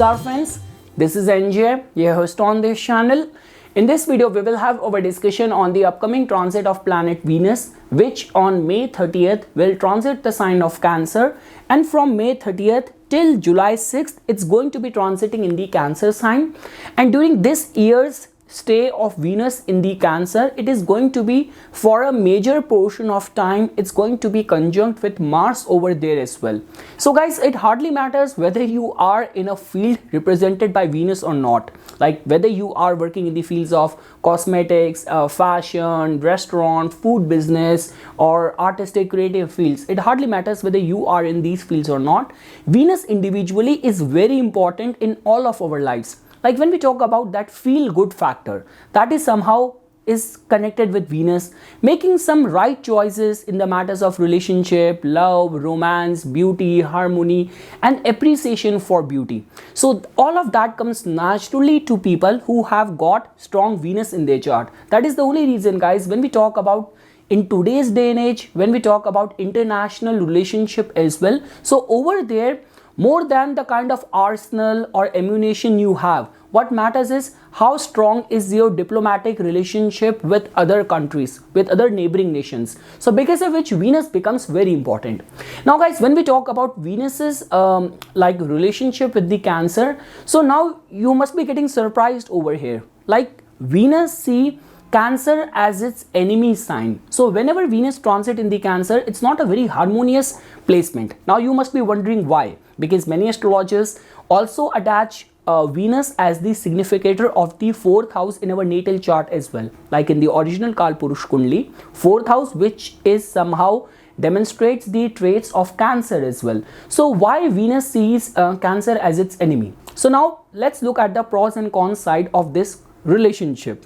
Namaskar friends, this is NJ, your host on this channel. In this video, we will have our discussion on the upcoming transit of planet Venus, which on May 30th will transit the sign of Cancer, and from May 30th till July 6th, it's going to be transiting in the Cancer sign. And during this year's stay of Venus in the Cancer, it is going to be for a major portion of time, it's going to be conjunct with Mars over there as well. So guys, it hardly matters whether you are in a field represented by Venus or not, like whether you are working in the fields of cosmetics, fashion, restaurant, food business, or artistic creative fields. It hardly matters whether you are in these fields or not. Venus individually is very important in all of our lives. Like when we talk about that feel good factor, that is somehow is connected with Venus, making some right choices in the matters of relationship, love, romance, beauty, harmony, and appreciation for beauty. So all of that comes naturally to people who have got strong Venus in their chart. That is the only reason, guys, when we talk about in today's day and age, when we talk about international relationship as well, so over there, more than the kind of arsenal or ammunition you have, what matters is how strong is your diplomatic relationship with other countries, with other neighboring nations. So because of which Venus becomes very important. Now guys, when we talk about Venus's like relationship with the Cancer, so now you must be getting surprised over here. Like Venus see Cancer as its enemy sign. So whenever Venus transit in the Cancer, it's not a very harmonious placement. Now you must be wondering why. Because many astrologers also attach Venus as the significator of the 4th house in our natal chart as well. Like in the original Kalpurush Kundli, 4th house, which is somehow demonstrates the traits of Cancer as well. So why Venus sees Cancer as its enemy? So now let's look at the pros and cons side of this relationship.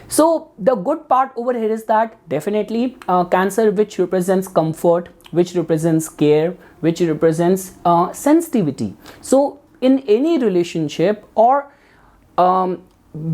So the good part over here is that definitely Cancer, which represents comfort, which represents care, which represents sensitivity. So in any relationship or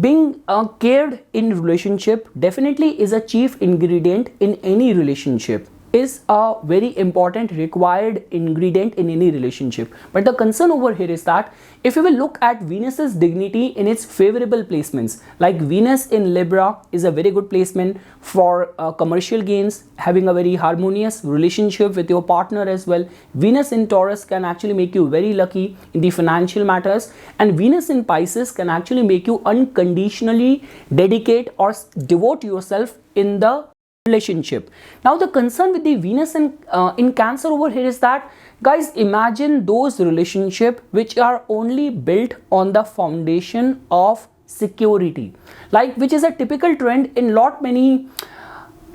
being cared in relationship definitely is a chief ingredient in any relationship, is a very important required ingredient in any relationship. But the concern over here is that if you will look at Venus's dignity in its favorable placements, like Venus in Libra is a very good placement for commercial gains, having a very harmonious relationship with your partner as well. Venus in Taurus can actually make you very lucky in the financial matters, and Venus in Pisces can actually make you unconditionally dedicate or devote yourself in the relationship. Now the concern with the Venus in Cancer over here is that, guys, imagine those relationships which are only built on the foundation of security, like which is a typical trend in many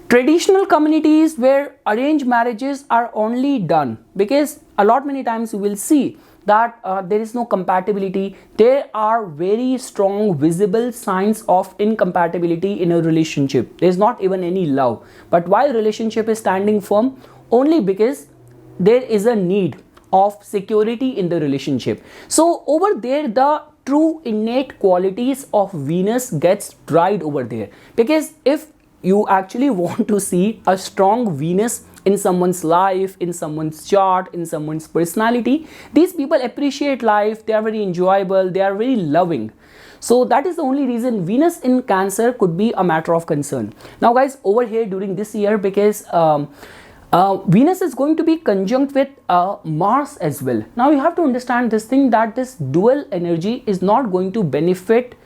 traditional communities where arranged marriages are only done, because many times you will see that there is no compatibility. There are very strong visible signs of incompatibility in a relationship. There is not even any love, but why relationship is standing firm? Only because there is a need of security in the relationship. So over there, the true innate qualities of Venus gets dried over there, because if you actually want to see a strong Venus in someone's life, in someone's chart, in someone's personality, these people appreciate life, they are very enjoyable, they are very loving. So that is the only reason Venus in Cancer could be a matter of concern. Now guys, over here during this year, because Venus is going to be conjunct with Mars as well. Now you have to understand this thing, that this dual energy is not going to benefit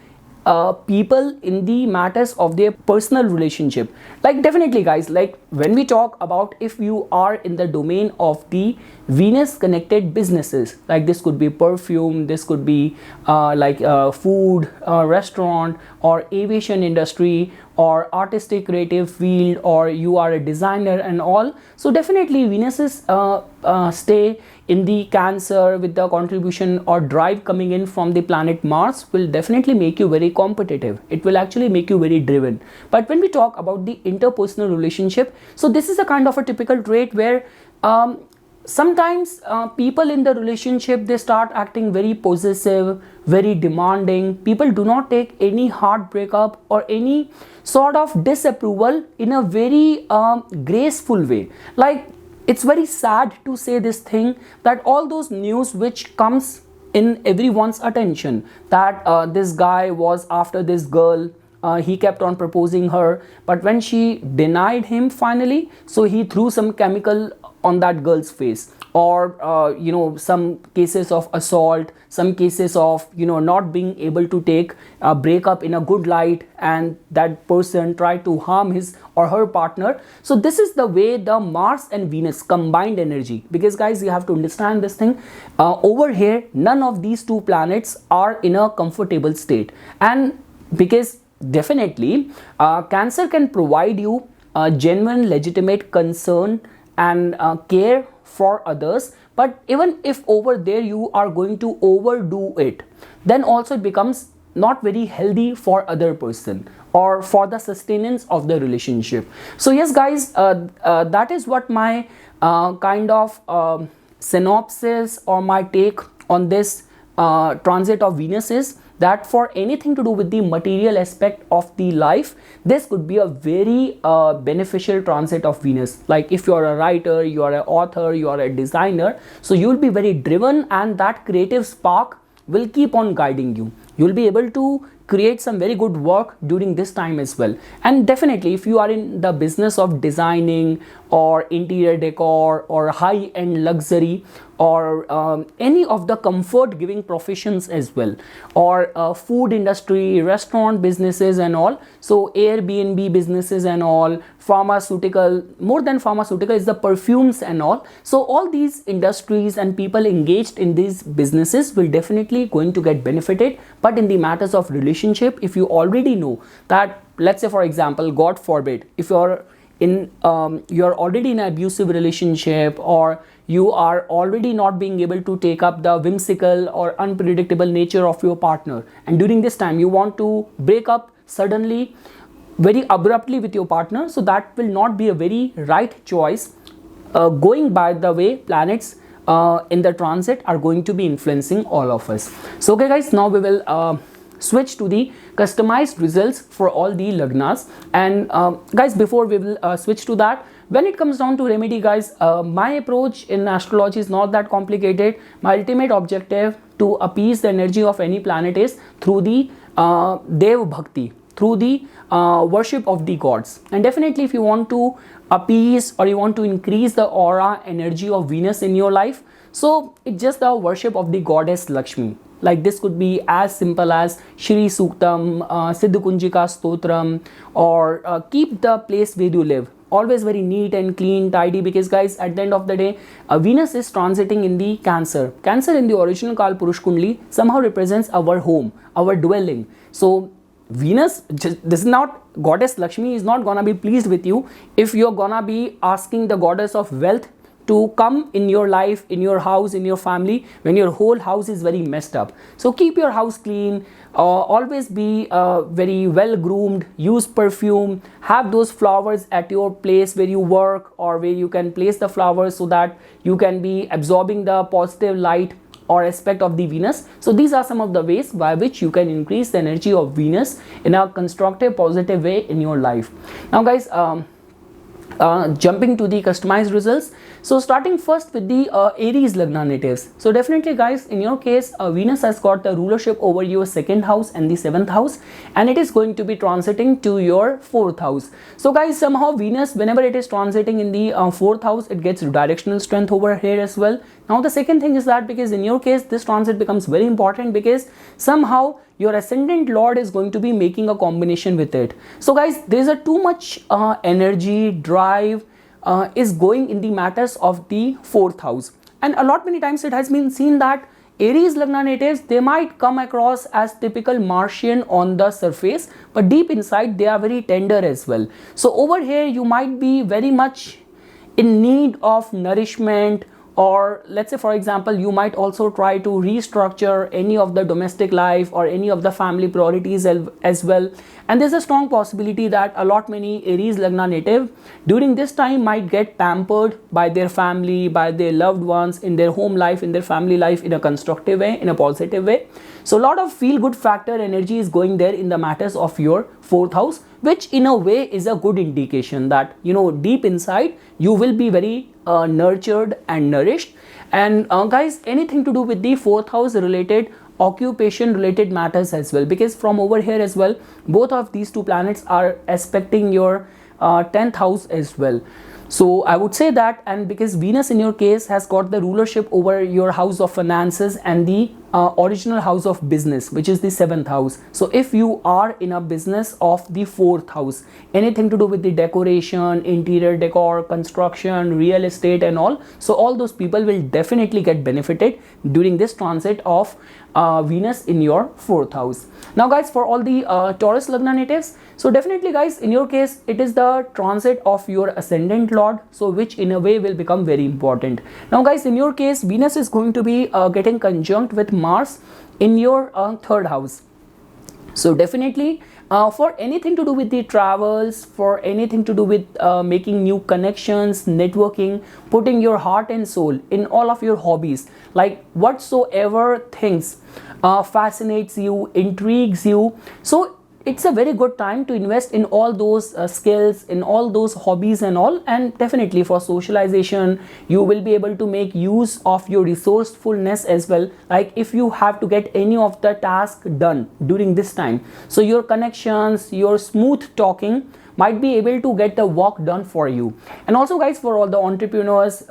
people in the matters of their personal relationship. Like definitely guys, like when we talk about if you are in the domain of the Venus connected businesses, like this could be perfume, this could be food, restaurant, or aviation industry, or artistic creative field, or you are a designer and all. So definitely Venus's stay in the Cancer with the contribution or drive coming in from the planet Mars will definitely make you very competitive. It will actually make you very driven. But when we talk about the interpersonal relationship, so this is a kind of a typical trait where sometimes people in the relationship, they start acting very possessive, very demanding. People do not take any hard breakup or any sort of disapproval in a very graceful way. Like it's very sad to say this thing, that all those news which comes in everyone's attention that this guy was after this girl. He kept on proposing her, but when she denied him finally, so he threw some chemical on that girl's face. Or some cases of assault, some cases of not being able to take a breakup in a good light, and that person tried to harm his or her partner. So this is the way the Mars and Venus combined energy, because guys, you have to understand this thing. Over here, none of these two planets are in a comfortable state, and because definitely Cancer can provide you a genuine legitimate concern and care for others, but even if over there you are going to overdo it, then also it becomes not very healthy for other person or for the sustenance of the relationship. So yes guys, that is what my kind of synopsis or my take on this transit of Venus is, that for anything to do with the material aspect of the life, this could be a very beneficial transit of Venus. Like if you are a writer, you are an author, you are a designer, so you will be very driven, and that creative spark will keep on guiding you. You will be able to create some very good work during this time as well. And definitely if you are in the business of designing or interior decor or high-end luxury or any of the comfort giving professions as well, or food industry, restaurant businesses and all, so Airbnb businesses and all, pharmaceutical, more than pharmaceutical is the perfumes and all. So all these industries and people engaged in these businesses will definitely going to get benefited. But in the matters of relationship, if you already know that, let's say for example, God forbid, if you're already in an abusive relationship, or you are already not being able to take up the whimsical or unpredictable nature of your partner, and during this time you want to break up suddenly, very abruptly with your partner, so that will not be a very right choice, going by the way planets in the transit are going to be influencing all of us. So okay guys, now we will switch to the customized results for all the lagnas. And guys, before we will switch to that, when it comes down to remedy guys, my approach in astrology is not that complicated. My ultimate objective to appease the energy of any planet is through the Dev Bhakti, through the worship of the gods. And definitely if you want to appease or you want to increase the aura energy of Venus in your life, so it's just the worship of the goddess Lakshmi. Like this could be as simple as Shri Suktam, Siddhu Kunjika Stotram, or keep the place where you live always very neat and clean, tidy, because guys, at the end of the day, Venus is transiting in the Cancer. Cancer in the original Kal Purush Kundli somehow represents our home, our dwelling. So Venus, this is not, goddess Lakshmi is not gonna be pleased with you if you're gonna be asking the goddess of wealth to come in your life, in your house, in your family, when your whole house is very messed up. So keep your house clean, always be very well groomed, use perfume, have those flowers at your place where you work or where you can place the flowers, so that you can be absorbing the positive light or aspect of the Venus. So these are some of the ways by which you can increase the energy of Venus in a constructive, positive way in your life. Now guys, jumping to the customized results. So starting first with the Aries Lagna natives. So definitely guys, in your case, Venus has got the rulership over your second house and the seventh house, and it is going to be transiting to your fourth house. So guys, somehow Venus, whenever it is transiting in the fourth house, it gets directional strength over here as well. Now the second thing is that, because in your case this transit becomes very important, because somehow your ascendant lord is going to be making a combination with it. So guys, there's a too much energy, drive is going in the matters of the fourth house. And a lot many times it has been seen that Aries Lagna natives, they might come across as typical Martian on the surface, but deep inside they are very tender as well. So over here you might be very much in need of nourishment, or let's say for example, you might also try to restructure any of the domestic life or any of the family priorities as well. And there's a strong possibility that a lot many Aries Lagna native during this time might get pampered by their family, by their loved ones, in their home life, in their family life, in a constructive way, in a positive way. So a lot of feel good factor energy is going there in the matters of your fourth house, which in a way is a good indication that, you know, deep inside you will be very nurtured and nourished. And guys, anything to do with the fourth house related, occupation related matters as well, because from over here as well, both of these two planets are aspecting your 10th house as well. So I would say that, and because Venus in your case has got the rulership over your house of finances and the original house of business, which is the 7th house. So if you are in a business of the 4th house, anything to do with the decoration, interior decor, construction, real estate and all, so all those people will definitely get benefited during this transit of Venus in your 4th house. Now guys, for all the Taurus Lagna natives, so definitely guys, in your case it is the transit of your ascendant lord, so which in a way will become very important. Now guys, in your case Venus is going to be getting conjunct with Mars in your 3rd house. So definitely for anything to do with the travels, for anything to do with making new connections, networking, putting your heart and soul in all of your hobbies, like whatsoever things fascinates you, intrigues you, so it's a very good time to invest in all those skills, in all those hobbies and all. And definitely for socialization, you will be able to make use of your resourcefulness as well, like if you have to get any of the task done during this time, so your connections, your smooth talking might be able to get the work done for you. And also guys, for all the entrepreneurs,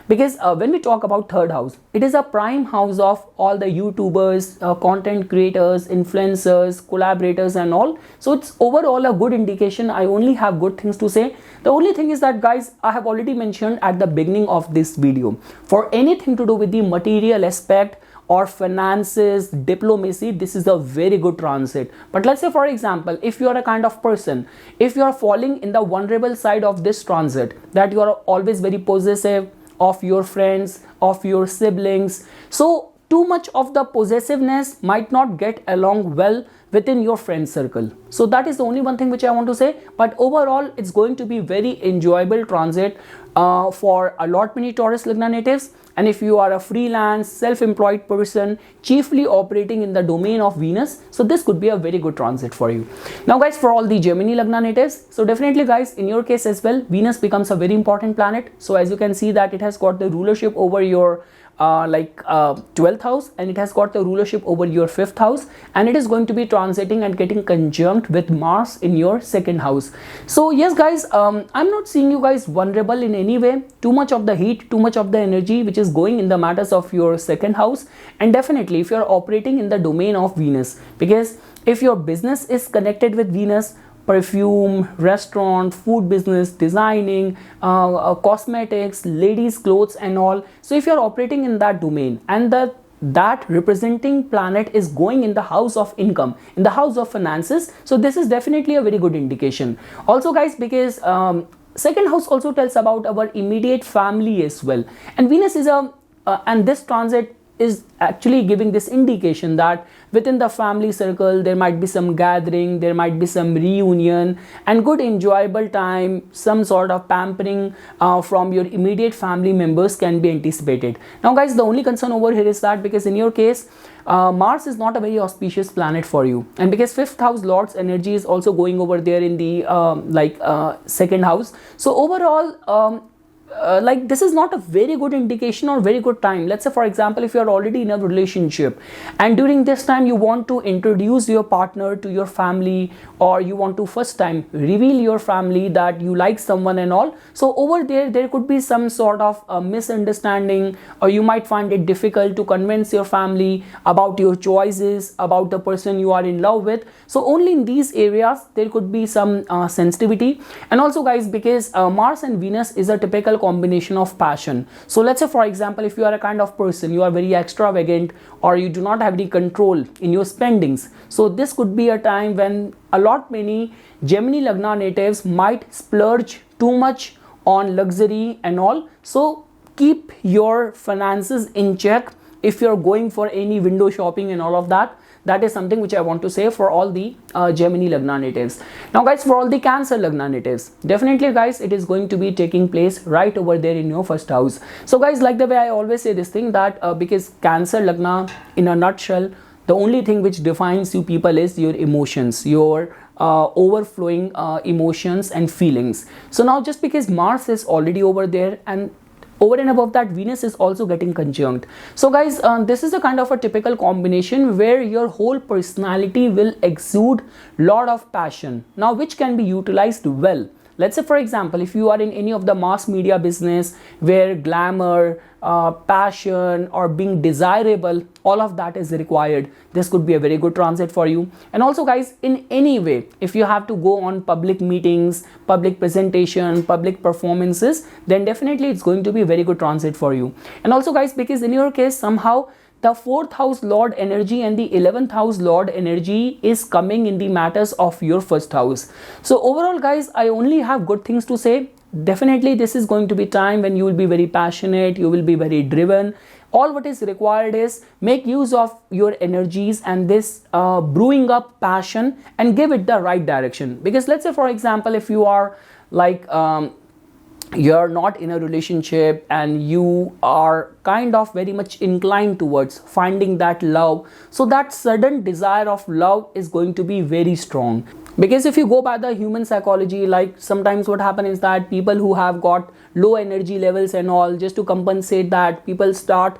because when we talk about 3rd house, it is a prime house of all the YouTubers, content creators, influencers, collaborators and all. So it's overall a good indication. I only have good things to say. The only thing is that guys, I have already mentioned at the beginning of this video, for anything to do with the material aspect or finances, diplomacy, this is a very good transit. But let's say for example, if you are a kind of person, if you are falling in the vulnerable side of this transit, that you are always very possessive of your friends, of your siblings, so too much of the possessiveness might not get along well within your friend circle. So that is the only one thing which I want to say. But overall, it's going to be very enjoyable transit for a lot many Taurus Lagna natives. And if you are a freelance, self-employed person, chiefly operating in the domain of Venus, so this could be a very good transit for you. Now guys, for all the Gemini Lagna natives, so definitely guys, in your case as well, Venus becomes a very important planet. So as you can see that it has got the rulership over your 12th house, and it has got the rulership over your 5th house, and it is going to be transiting and getting conjunct with Mars in your 2nd house. So yes guys, I'm not seeing you guys vulnerable in any way. Too much of the heat, too much of the energy which is going in the matters of your 2nd house. And definitely if you are operating in the domain of Venus, because if your business is connected with Venus, perfume, restaurant, food business, designing, cosmetics, ladies clothes and all, so if you are operating in that domain and that representing planet is going in the house of income, in the house of finances, so this is definitely a very good indication. Also guys, because 2nd house also tells about our immediate family as well, and Venus is and this transit is actually giving this indication that within the family circle there might be some gathering, there might be some reunion and good enjoyable time, some sort of pampering from your immediate family members can be anticipated. Now guys, the only concern over here is that because in your case Mars is not a very auspicious planet for you, and because 5th house Lord's energy is also going over there in the 2nd house, so overall like this is not a very good indication or very good time. Let's say for example, if you are already in a relationship and during this time you want to introduce your partner to your family, or you want to first time reveal your family that you like someone and all, so over there could be some sort of a misunderstanding, or you might find it difficult to convince your family about your choices, about the person you are in love with. So only in these areas there could be some sensitivity. And also guys, because Mars and Venus is a typical combination of passion. So let's say for example, if you are a kind of person, you are very extravagant, or you do not have any control in your spendings, so this could be a time when a lot many Gemini Lagna natives might splurge too much on luxury and all. So keep your finances in check if you're going for any window shopping and all of that. That is something which I want to say for all the Gemini Lagna natives. Now guys, for all the Cancer Lagna natives, definitely guys, it is going to be taking place right over there in your 1st house. So guys, like the way I always say this thing that because Cancer Lagna in a nutshell, The only thing which defines you people is your emotions, your overflowing emotions and feelings. So now just because Mars is already over there, and over and above that Venus is also getting conjunct, so guys, this is a kind of a typical combination where your whole personality will exude lot of passion, now which can be utilized well. Let's say for example, if you are in any of the mass media business where glamour, passion or being desirable, all of that is required, this could be a very good transit for you. And also guys, in any way, if you have to go on public meetings, public presentation, public performances, then definitely it's going to be a very good transit for you. And also guys, because in your case somehow the 4th house lord energy and the 11th house lord energy is coming in the matters of your 1st house. So overall guys, I only have good things to say. Definitely this is going to be time when you will be very passionate, you will be very driven. All what is required is make use of your energies and this brewing up passion and give it the right direction. Because let's say for example, if you are like you're not in a relationship and you are kind of very much inclined towards finding that love, so that sudden desire of love is going to be very strong. Because if you go by the human psychology, like sometimes what happens is that people who have got low energy levels and all, just to compensate that, people start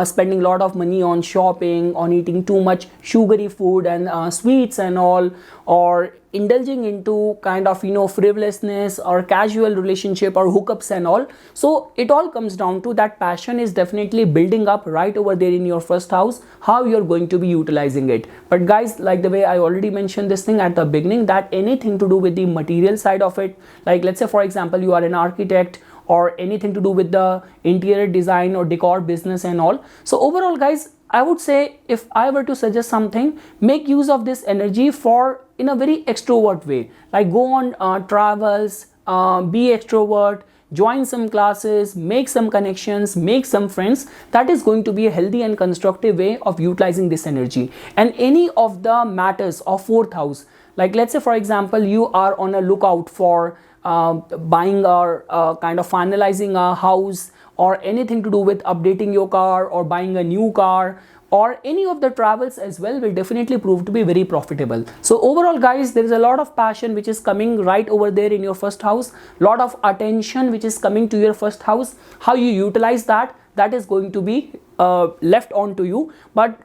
spending a lot of money on shopping, on eating too much sugary food and sweets and all, or indulging into kind of frivolousness or casual relationship or hookups and all. So it all comes down to that passion is definitely building up right over there in your 1st house, how you're going to be utilizing it. But guys, like the way I already mentioned this thing at the beginning, that anything to do with the material side of it, like let's say for example, you are an architect or anything to do with the interior design or decor business and all. So overall guys, I would say if I were to suggest something, make use of this energy for in a very extrovert way, like go on travels, be extrovert, join some classes, make some connections, make some friends. That is going to be a healthy and constructive way of utilizing this energy. And any of the matters of 4th house, like let's say for example, you are on a lookout for buying or kind of finalizing a house, or anything to do with updating your car or buying a new car, or any of the travels as well, will definitely prove to be very profitable. So overall guys, there is a lot of passion which is coming right over there in your 1st house, lot of attention which is coming to your 1st house. How you utilize that, that is going to be left on to you. But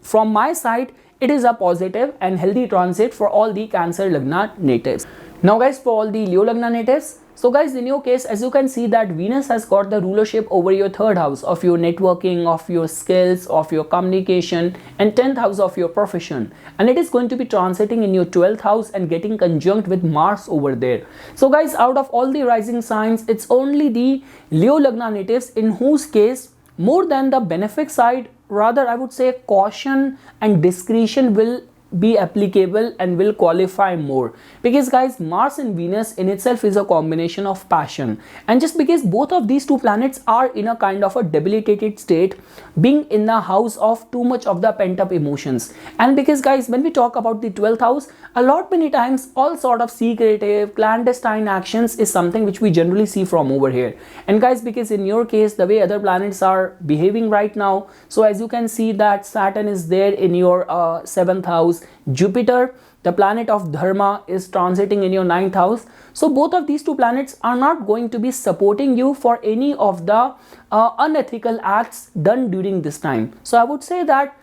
from my side, it is a positive and healthy transit for all the Cancer Lagna natives. Now guys, for all the Leo Lagna natives, so guys, in your case, as you can see that Venus has got the rulership over your 3rd house of your networking, of your skills, of your communication, and 10th house of your profession. And it is going to be transiting in your 12th house and getting conjunct with Mars over there. So guys, out of all the rising signs, it's only the Leo Lagna natives in whose case, more than the benefic side, rather I would say caution and discretion will be applicable and will qualify more. Because guys, Mars and Venus in itself is a combination of passion, and just because both of these two planets are in a kind of a debilitated state, being in the house of too much of the pent up emotions, and because guys, when we talk about the 12th house, a lot many times all sort of secretive clandestine actions is something which we generally see from over here. And guys, because in your case the way other planets are behaving right now, so as you can see that Saturn is there in your 7th house, Jupiter, the planet of dharma, is transiting in your 9th house. So both of these two planets are not going to be supporting you for any of the unethical acts done during this time. So I would say that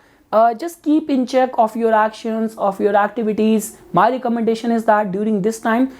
just keep in check of your actions, of your activities. My recommendation is that during this time,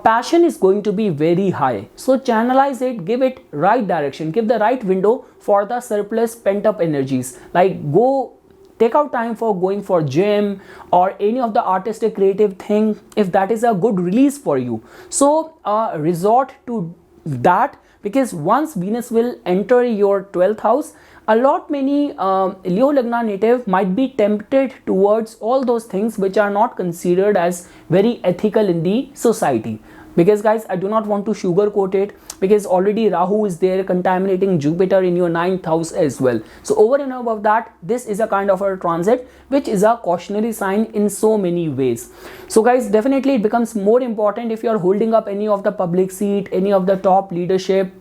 passion is going to be very high, so channelize it, give it right direction, give the right window for the surplus pent up energies, like go take out time for going for gym or any of the artistic creative thing, if that is a good release for you. So resort to that, because once Venus will enter your 12th house, a lot many Leo Lagna native might be tempted towards all those things which are not considered as very ethical in the society. Because guys, I do not want to sugarcoat it, because already Rahu is there contaminating Jupiter in your 9th house as well. So over and above that, this is a kind of a transit which is a cautionary sign in so many ways. So guys, definitely it becomes more important if you are holding up any of the public seat, any of the top leadership,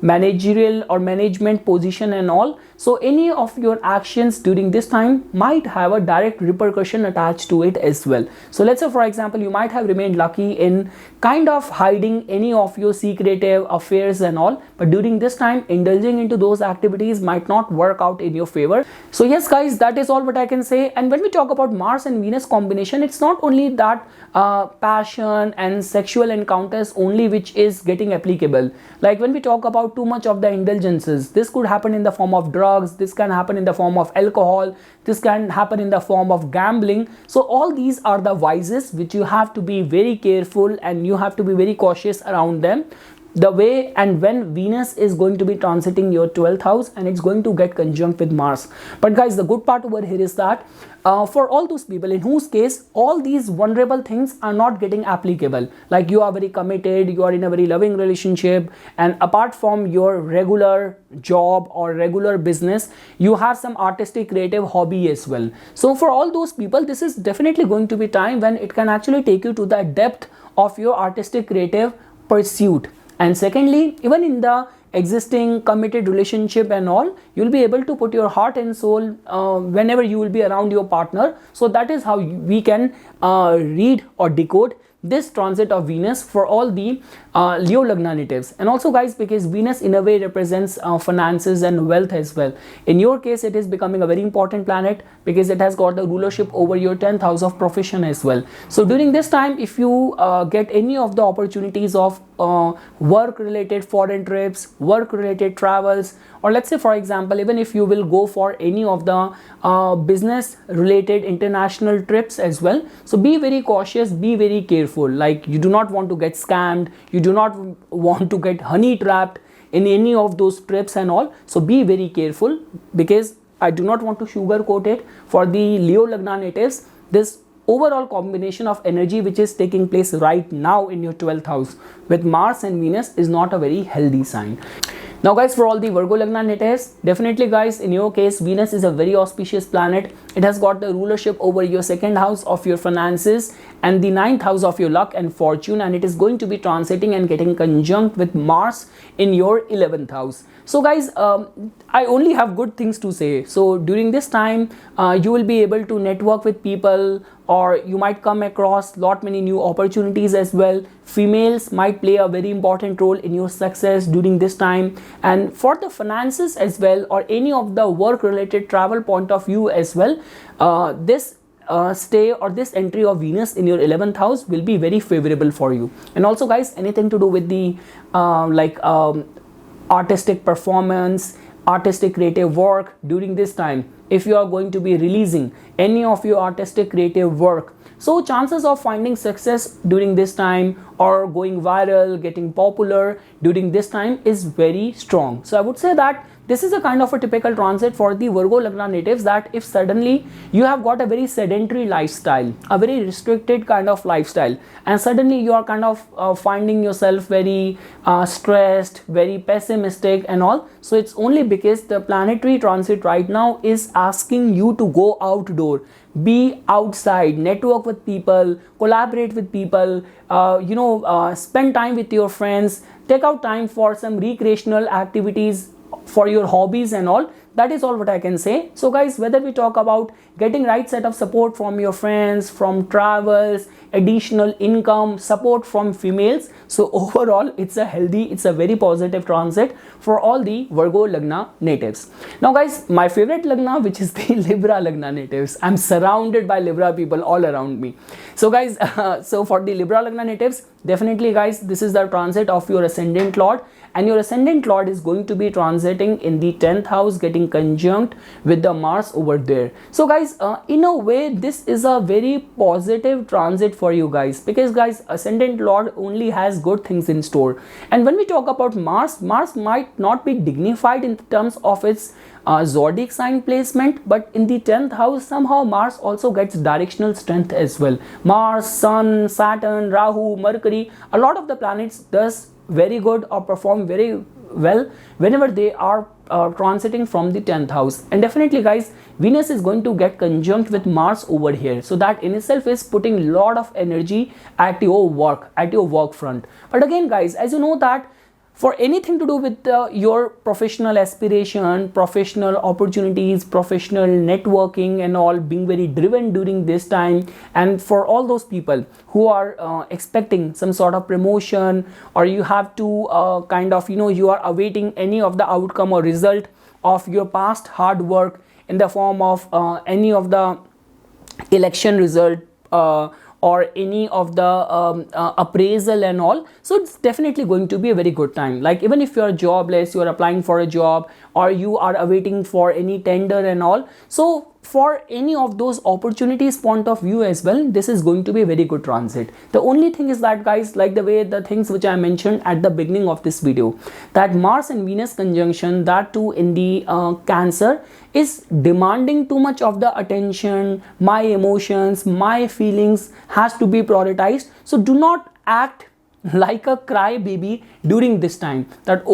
managerial or management position and all. So any of your actions during this time might have a direct repercussion attached to it as well. So let's say for example, you might have remained lucky in kind of hiding any of your secretive affairs and all, but during this time indulging into those activities might not work out in your favor. So yes guys, that is all what I can say. And when we talk about Mars and Venus combination, it's not only that passion and sexual encounters only which is getting applicable. Like when we talk about too much of the indulgences, this could happen in the form of drugs, this can happen in the form of alcohol, this can happen in the form of gambling. So all these are the vices which you have to be very careful and you have to be very cautious around them. The way and when Venus is going to be transiting your 12th house and it's going to get conjunct with Mars. But guys, the good part over here is that for all those people in whose case all these vulnerable things are not getting applicable, like you are very committed, you are in a very loving relationship, and apart from your regular job or regular business, you have some artistic creative hobby as well. So for all those people, this is definitely going to be time when it can actually take you to the depth of your artistic creative pursuit. And secondly, even in the existing committed relationship and all, you'll be able to put your heart and soul whenever you will be around your partner. So that is how we can read or decode this transit of Venus for all the Leo Lagna natives. And also guys, because Venus in a way represents finances and wealth as well. In your case, it is becoming a very important planet because it has got the rulership over your 10th house of profession as well. So during this time, if you get any of the opportunities of work related foreign trips, work related travels, or let's say for example, even if you will go for any of the business related international trips as well, so be very cautious, be very careful. Like you do not want to get scammed, you do not want to get honey trapped in any of those trips and all. So be very careful, because I do not want to sugarcoat it for the Leo Lagna natives. This overall combination of energy which is taking place right now in your 12th house with Mars and Venus is not a very healthy sign. Now guys, for all the Virgo Lagna natives, definitely guys, in your case, Venus is a very auspicious planet. It has got the rulership over your 2nd house of your finances and the 9th house of your luck and fortune, and it is going to be transiting and getting conjunct with Mars in your 11th house. So guys, I only have good things to say. So during this time, you will be able to network with people, or you might come across many new opportunities as well. Females might play a very important role in your success during this time. And for the finances as well, or any of the work related travel point of view as well, this stay or this entry of Venus in your 11th house will be very favorable for you. And also guys, anything to do with the artistic performance, artistic creative work during this time, if you are going to be releasing any of your artistic creative work, so chances of finding success during this time or going viral, getting popular during this time is very strong. So I would say that this is a kind of a typical transit for the Virgo Lagna natives, that if suddenly you have got a very sedentary lifestyle, a very restricted kind of lifestyle, and suddenly you are kind of finding yourself very stressed, very pessimistic and all, so it's only because the planetary transit right now is asking you to go outdoor, be outside, network with people, collaborate with people, spend time with your friends, take out time for some recreational activities, for your hobbies and all. That is all what I can say. So guys, whether we talk about getting right set of support from your friends, from travels, additional income, support from females, so overall it's a healthy, it's a very positive transit for all the Virgo Lagna natives. Now guys, my favorite Lagna, which is the Libra Lagna natives. I'm surrounded by Libra people all around me. So guys, so for the Libra Lagna natives, definitely guys, this is the transit of your ascendant lord, and your ascendant lord is going to be transiting in the 10th house, getting conjunct with the Mars over there. So guys, in a way this is a very positive transit for you guys, because guys, ascendant lord only has good things in store. And when we talk about Mars might not be dignified in terms of its zodiac sign placement, but in the 10th house somehow Mars also gets directional strength as well. Mars, Sun, Saturn, Rahu, Mercury, a lot of the planets does very good or perform very well whenever they are transiting from the 10th house. And definitely guys, Venus is going to get conjunct with Mars over here, so that in itself is putting a lot of energy at your work front. But again guys, as you know that for anything to do with your professional aspiration, professional opportunities, professional networking and all, being very driven during this time. And for all those people who are expecting some sort of promotion, or you have to kind of, you are awaiting any of the outcome or result of your past hard work in the form of any of the election result, or any of the appraisal and all. So it's definitely going to be a very good time. Like even if you are jobless, you are applying for a job, or you are awaiting for any tender and all, so for any of those opportunities point of view as well, this is going to be a very good transit. The only thing is that, guys, like the way the things which I mentioned at the beginning of this video, that Mars and Venus conjunction, that too in the Cancer, is demanding too much of the attention. My emotions, my feelings has to be prioritized. So do not act like a crybaby during this time, that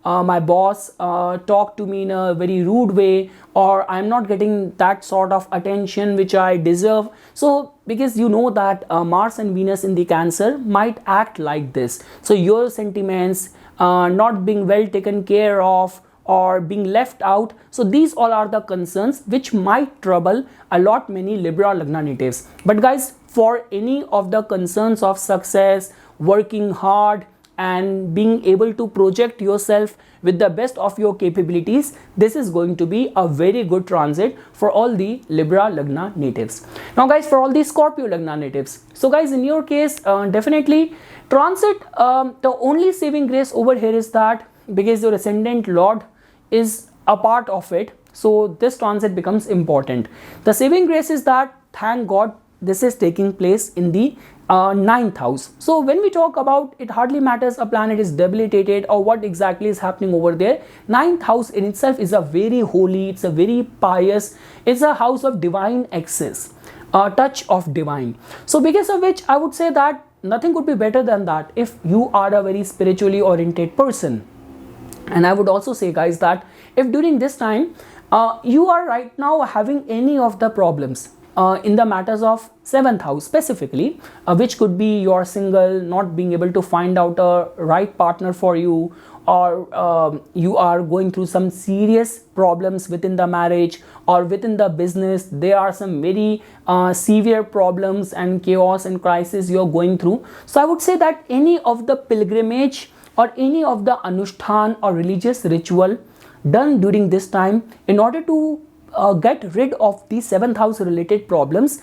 my boss talked to me in a very rude way, or I'm not getting that sort of attention which I deserve. So because you know that Mars and Venus in the Cancer might act like this, so your sentiments not being well taken care of or being left out, so these all are the concerns which might trouble a lot many Libra Lagna natives. But guys, for any of the concerns of success, working hard and being able to project yourself with the best of your capabilities, this is going to be a very good transit for all the Libra Lagna natives. Now guys, for all the Scorpio Lagna natives, so guys, in your case, definitely transit, the only saving grace over here is that because your ascendant lord is a part of it, so this transit becomes important. The saving grace is that, thank God, this is taking place in the 9th house. So when we talk about, it hardly matters a planet is debilitated or what exactly is happening over there. 9th house in itself is a very holy, it's a very pious, it's a house of divine access, a touch of divine. So because of which I would say that nothing could be better than that if you are a very spiritually oriented person. And I would also say, guys, that if during this time you are right now having any of the problems in the matters of 7th house specifically, which could be you're single, not being able to find out a right partner for you, or you are going through some serious problems within the marriage or within the business, there are some very severe problems and chaos and crisis you're going through. So I would say that any of the pilgrimage or any of the anushthan or religious ritual done during this time in order to get rid of the 7th house related problems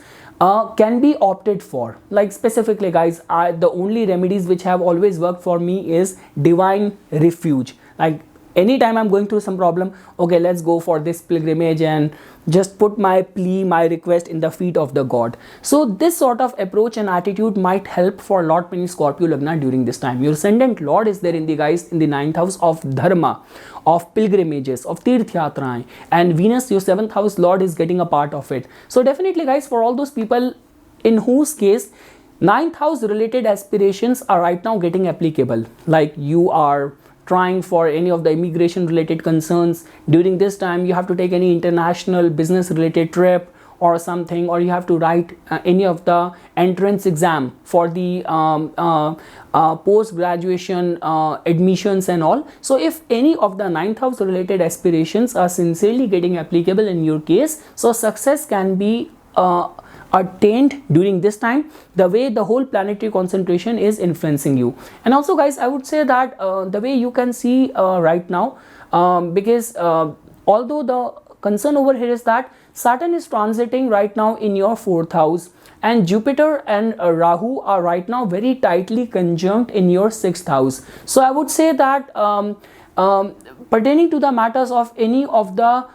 can be opted for. Like specifically, guys, the only remedies which have always worked for me is divine refuge. Like anytime I'm going through some problem, okay, let's go for this pilgrimage and just put my plea, my request in the feet of the god. So this sort of approach and attitude might help for a lot many Scorpio Lagna during this time. Your ascendant lord is there in the, guys, in the 9th house of dharma, of pilgrimages, of tirth yatraएं, and Venus, your 7th house lord, is getting a part of it. So definitely, guys, for all those people in whose case 9th house related aspirations are right now getting applicable, like you are trying for any of the immigration related concerns during this time, you have to take any international business related trip or something, or you have to write any of the entrance exam for the post graduation admissions and all. So if any of the 9th house related aspirations are sincerely getting applicable in your case, so success can be attained during this time, the way the whole planetary concentration is influencing you. And also, guys, I would say that the way you can see right now, because although the concern over here is that Saturn is transiting right now in your 4th house, and Jupiter and Rahu are right now very tightly conjunct in your 6th house. So I would say that pertaining to the matters of any of the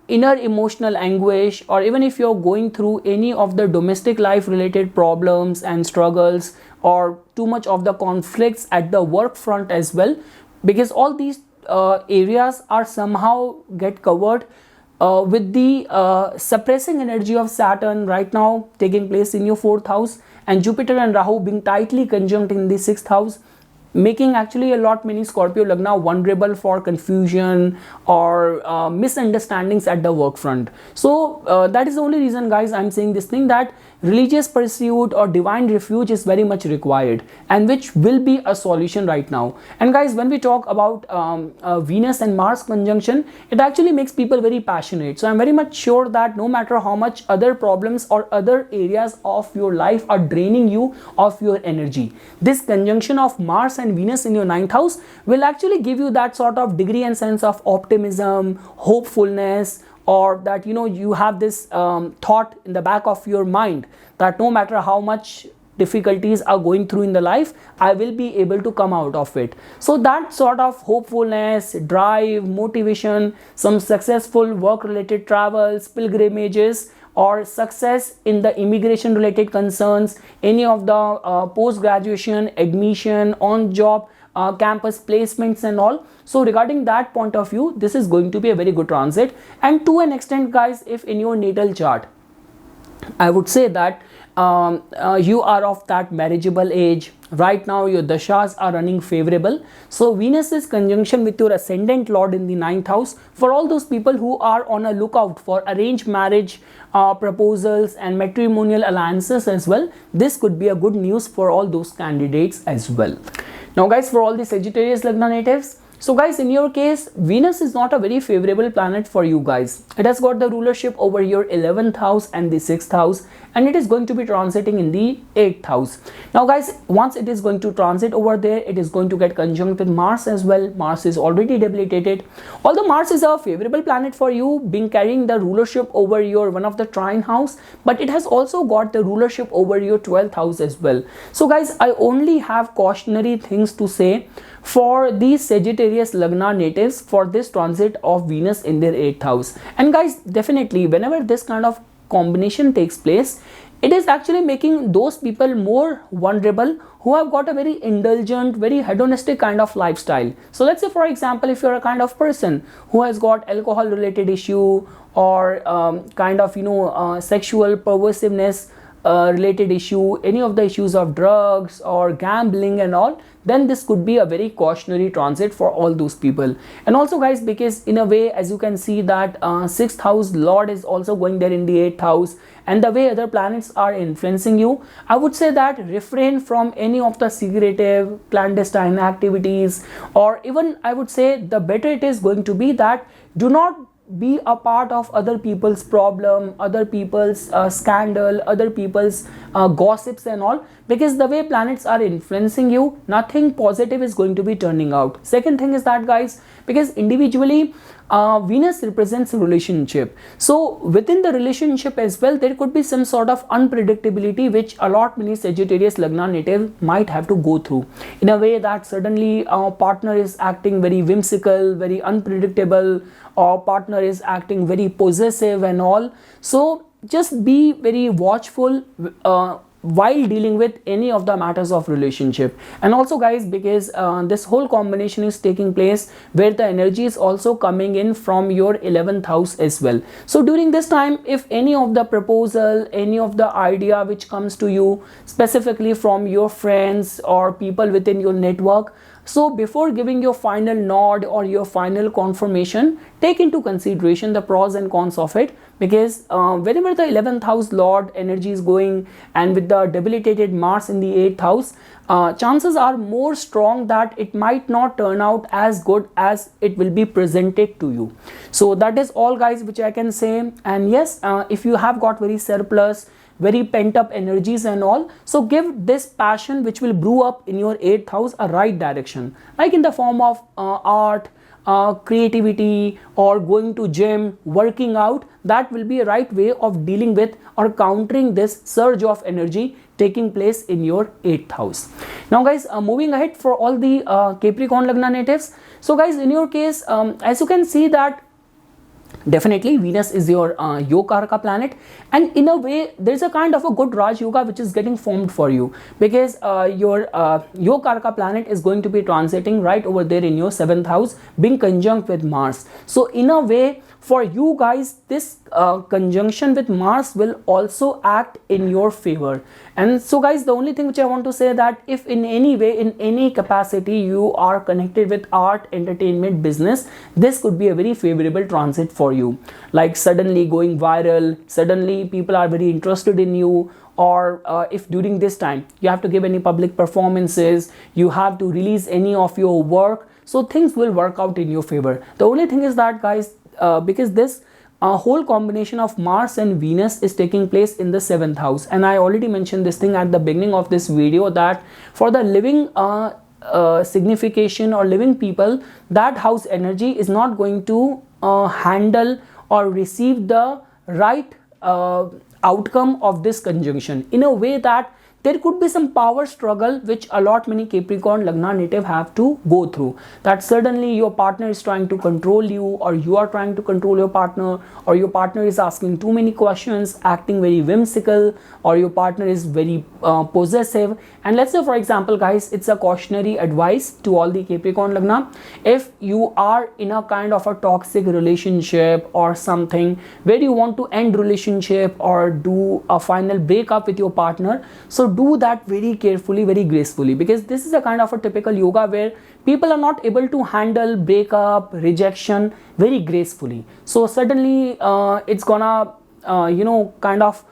inner emotional anguish, or even if you're going through any of the domestic life related problems and struggles, or too much of the conflicts at the work front as well, because all these areas are somehow get covered with the suppressing energy of Saturn right now taking place in your 4th house, and Jupiter and Rahu being tightly conjunct in the 6th house, making actually a lot many Scorpio Lagna vulnerable for confusion or misunderstandings at the work front. So that is the only reason, guys, I'm saying this thing, that religious pursuit or divine refuge is very much required, and which will be a solution right now. And guys, when we talk about Venus and Mars conjunction, it actually makes people very passionate. So I'm very much sure that no matter how much other problems or other areas of your life are draining you of your energy, this conjunction of Mars and Venus in your 9th house will actually give you that sort of degree and sense of optimism, hopefulness, or that you have this thought in the back of your mind that no matter how much difficulties are going through in the life, I will be able to come out of it. So that sort of hopefulness, drive, motivation, some successful work related travels, pilgrimages, or success in the immigration related concerns, any of the post graduation, admission, on job, campus placements and all. So regarding that point of view, this is going to be a very good transit. And to an extent, guys, if in your natal chart, I would say that you are of that marriageable age right now, your dashas are running favorable. So Venus is conjunction with your ascendant lord in the 9th house. For all those people who are on a lookout for arranged marriage proposals and matrimonial alliances as well, this could be a good news for all those candidates as well. Now guys, for all the Sagittarius Lagna natives, so guys, in your case, Venus is not a very favorable planet for you guys. It has got the rulership over your 11th house and the 6th house, and it is going to be transiting in the 8th house. Now guys, once it is going to transit over there, it is going to get conjunct with Mars as well. Mars is already debilitated. Although Mars is a favorable planet for you, being carrying the rulership over your one of the trine house, but it has also got the rulership over your 12th house as well. So guys, I only have cautionary things to say for these Sagittarius Lagna natives for this transit of Venus in their 8th house. And guys, definitely whenever this kind of combination takes place, it is actually making those people more vulnerable who have got a very indulgent, very hedonistic kind of lifestyle. So let's say, for example, if you're a kind of person who has got alcohol related issue or kind of sexual perversiveness related issue, any of the issues of drugs or gambling and all, then this could be a very cautionary transit for all those people. And also guys, because in a way, as you can see that 6th house lord is also going there in the 8th house, and the way other planets are influencing you, I would say that refrain from any of the secretive, clandestine activities, or even I would say the better it is going to be that do not be a part of other people's problem, other people's scandal, other people's gossips and all, because the way planets are influencing you, nothing positive is going to be turning out. Second thing is that guys, because individually Venus represents a relationship, so within the relationship as well there could be some sort of unpredictability which a lot many Sagittarius Lagna native might have to go through, in a way that suddenly our partner is acting very whimsical, very unpredictable, or partner is acting very possessive and all. So just be very watchful while dealing with any of the matters of relationship. And also guys, because this whole combination is taking place where the energy is also coming in from your 11th house as well. So during this time, if any of the proposal, any of the idea which comes to you specifically from your friends or people within your network, so before giving your final nod or your final confirmation, take into consideration the pros and cons of it, because whenever the 11th house lord energy is going and with the debilitated Mars in the 8th house, chances are more strong that it might not turn out as good as it will be presented to you. So that is all guys which I can say. And yes, if you have got very surplus, very pent up energies and all, so give this passion which will brew up in your 8th house a right direction, like in the form of art, creativity, or going to gym, working out. That will be a right way of dealing with or countering this surge of energy taking place in your 8th house. Now guys, moving ahead for all the Capricorn Lagna natives. So guys, in your case, as you can see that definitely Venus is your Yokarka planet, and in a way there's a kind of a good Raj Yoga which is getting formed for you, because your Yokarka planet is going to be transiting right over there in your 7th house, being conjunct with Mars. So in a way for you guys, this conjunction with Mars will also act in your favor. And so guys, the only thing which I want to say that if in any way, in any capacity you are connected with art, entertainment, business, this could be a very favorable transit for you, like suddenly going viral, suddenly people are very interested in you, or if during this time you have to give any public performances, you have to release any of your work, so things will work out in your favor. The only thing is that, guys, because this whole combination of Mars and Venus is taking place in the 7th house, and I already mentioned this thing at the beginning of this video, that for the living signification or living people, that house energy is not going to handle or receive the right outcome of this conjunction, in a way that there could be some power struggle which a lot many Capricorn Lagna native have to go through. That suddenly your partner is trying to control you, or you are trying to control your partner, or your partner is asking too many questions, acting very whimsical, or your partner is very possessive. And let's say, for example, guys, it's a cautionary advice to all the Capricorn Lagna. If you are in a kind of a toxic relationship or something where you want to end relationship or do a final breakup with your partner, so do that very carefully, very gracefully, because this is a kind of a typical yoga where people are not able to handle breakup, rejection very gracefully. So suddenly it's gonna kind of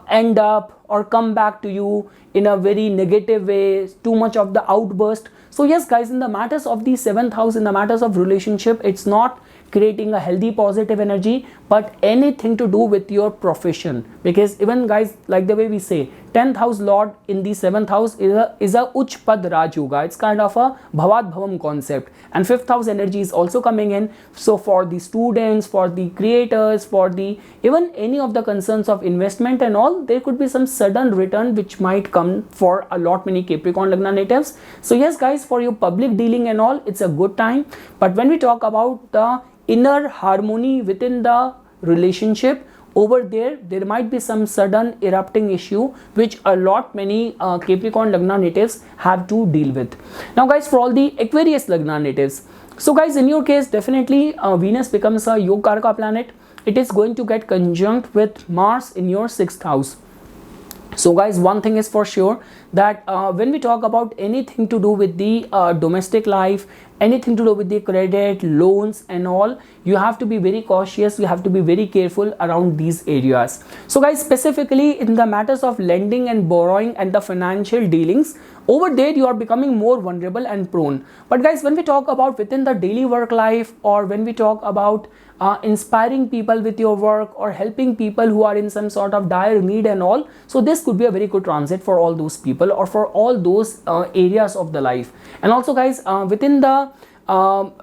end up or come back to you in a very negative way, too much of the outburst. So yes, guys, in the matters of the 7th house, in the matters of relationship, it's not creating a healthy positive energy, but anything to do with your profession. Because even, guys, like the way we say, 10th house lord in the 7th house is a Uch Pad Raj Yoga. It's kind of a Bhavat Bhavam concept, and 5th house energy is also coming in. So for the students, for the creators, for the even any of the concerns of investment and all, there could be some sudden return which might come for a lot many Capricorn Lagna natives. So yes, guys, for your public dealing and all, it's a good time. But when we talk about the inner harmony within the relationship, over there might be some sudden erupting issue which a lot many Capricorn Lagna natives have to deal with. Now, guys, for all the Aquarius Lagna natives, so guys, in your case, definitely Venus becomes a Yoga Karaka planet. It is going to get conjunct with Mars in your 6th house. So guys, one thing is for sure, that when we talk about anything to do with the domestic life, anything to do with the credit, loans and all, you have to be very cautious, you have to be very careful around these areas. So guys, specifically in the matters of lending and borrowing and the financial dealings, over there you are becoming more vulnerable and prone. But guys, when we talk about within the daily work life, or when we talk about inspiring people with your work, or helping people who are in some sort of dire need and all, so this could be a very good transit for all those people, or for all those areas of the life. And also, guys, within the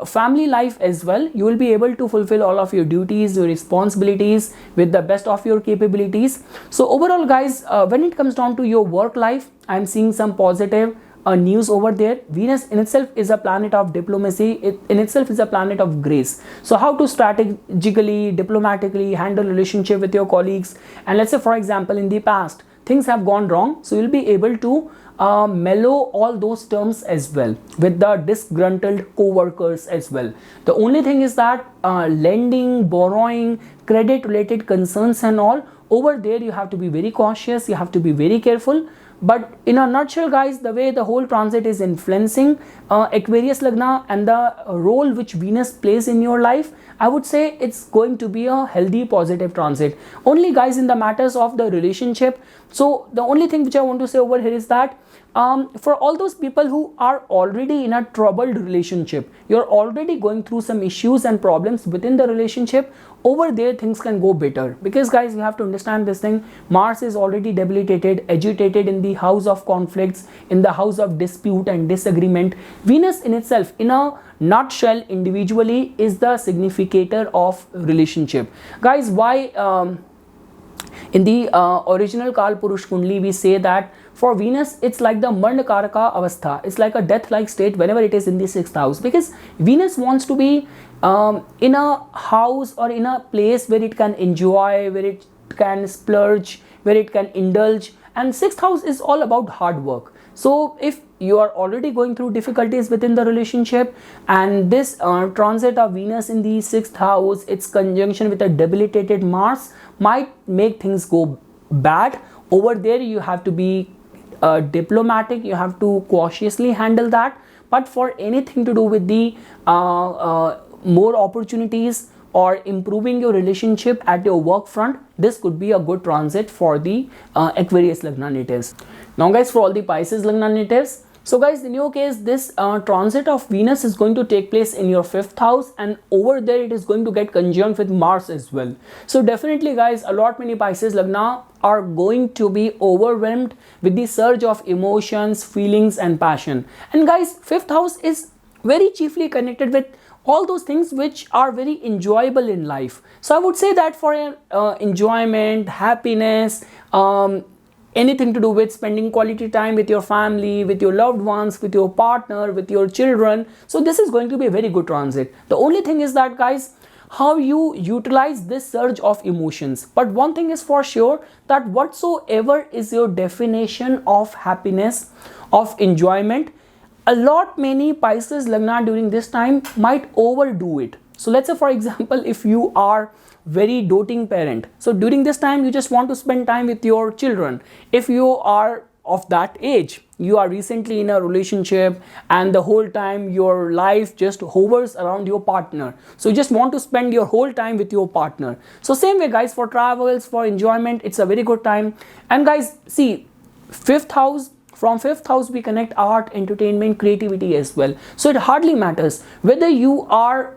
family life as well, you will be able to fulfill all of your duties, your responsibilities with the best of your capabilities. So overall, guys, when it comes down to your work life, I'm seeing some positive news over there. Venus in itself is a planet of diplomacy. It in itself is a planet of grace. So how to strategically, diplomatically handle relationship with your colleagues, and let's say, for example, in the past things have gone wrong, so you'll be able to mellow all those terms as well with the disgruntled co-workers as well. The only thing is that lending, borrowing, credit related concerns and all, over there you have to be very cautious, you have to be very careful. But in a nutshell, guys, the way the whole transit is influencing Aquarius Lagna and the role which Venus plays in your life, I would say it's going to be a healthy positive transit. Only, guys, in the matters of the relationship, so the only thing which I want to say over here is that for all those people who are already in a troubled relationship, you're already going through some issues and problems within the relationship, over there things can go better. Because, guys, you have to understand this thing, Mars is already debilitated, agitated in the house of conflicts, in the house of dispute and disagreement. Venus in itself, in a nutshell, individually is the significator of relationship. Guys, why in the original Kal Purush Kundli we say that for Venus it's like the Marna Karaka Avastha, it's like a death-like state whenever it is in the 6th house, because Venus wants to be in a house or in a place where it can enjoy, where it can splurge, where it can indulge, and 6th house is all about hard work. So if you are already going through difficulties within the relationship, and this transit of Venus in the 6th house, its conjunction with a debilitated Mars might make things go bad, over there you have to be diplomatic, you have to cautiously handle that. But for anything to do with the more opportunities, or improving your relationship at your work front, this could be a good transit for the Aquarius Lagna natives. Now guys, for all the Pisces Lagna natives, so guys, in your case, this transit of Venus is going to take place in your 5th house, and over there it is going to get conjunct with Mars as well. So definitely guys, a lot many Pisces Lagna are going to be overwhelmed with the surge of emotions, feelings and passion. And guys, 5th house is very chiefly connected with all those things which are very enjoyable in life. So I would say that for enjoyment, happiness, anything to do with spending quality time with your family, with your loved ones, with your partner, with your children. So this is going to be a very good transit. The only thing is that guys, how you utilize this surge of emotions. But one thing is for sure, that whatsoever is your definition of happiness, of enjoyment, a lot many Pisces Lagna during this time might overdo it. So let's say for example, if you are very doting parent, so during this time you just want to spend time with your children. If you are of that age, you are recently in a relationship and the whole time your life just hovers around your partner, so you just want to spend your whole time with your partner. So same way guys, for travels, for enjoyment, it's a very good time. And guys, see, 5th house, from 5th house we connect art, entertainment, creativity as well. So it hardly matters whether you are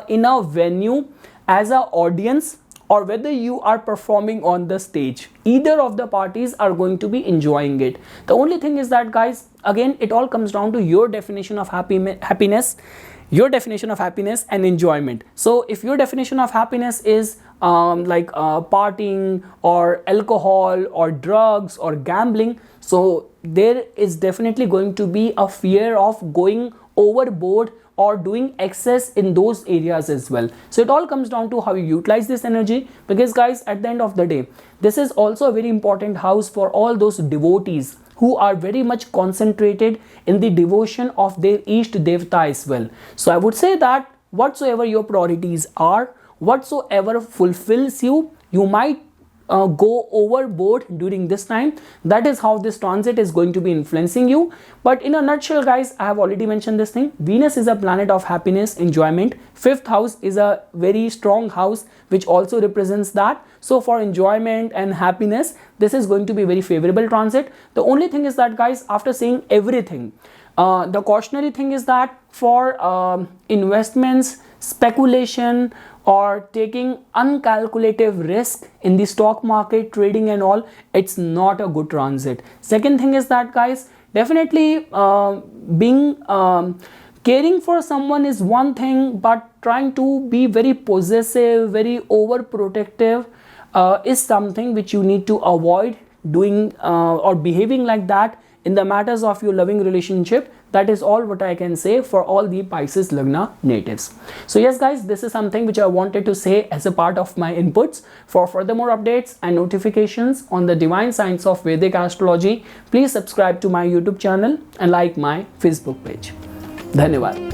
in a venue as an audience or whether you are performing on the stage. Either of the parties are going to be enjoying it. The only thing is that guys, again, it all comes down to your definition of happiness, your definition of happiness and enjoyment. So if your definition of happiness is partying or alcohol or drugs or gambling, so there is definitely going to be a fear of going overboard or doing excess in those areas as well. So it all comes down to how you utilize this energy, because guys, at the end of the day, this is also a very important house for all those devotees who are very much concentrated in the devotion of their Ishta Devta as well. So I would say that whatsoever your priorities are, whatsoever fulfills you, you might go overboard during this time. That is how this transit is going to be influencing you. But in a nutshell guys, I have already mentioned this thing. Venus is a planet of happiness, enjoyment. 5th house is a very strong house which also represents that. So for enjoyment and happiness, this is going to be very favorable transit. The only thing is that guys, after saying everything, the cautionary thing is that for investments, speculation, or taking uncalculative risk in the stock market, trading and all, it's not a good transit. Second thing is that guys, definitely caring for someone is one thing, but trying to be very possessive, very overprotective is something which you need to avoid doing or behaving like that in the matters of your loving relationship. That is all what I can say for all the Pisces Lagna natives. So yes guys, this is something which I wanted to say as a part of my inputs. For further more updates and notifications on the divine science of Vedic astrology, please subscribe to my YouTube channel and like my Facebook page. Dhanyavad.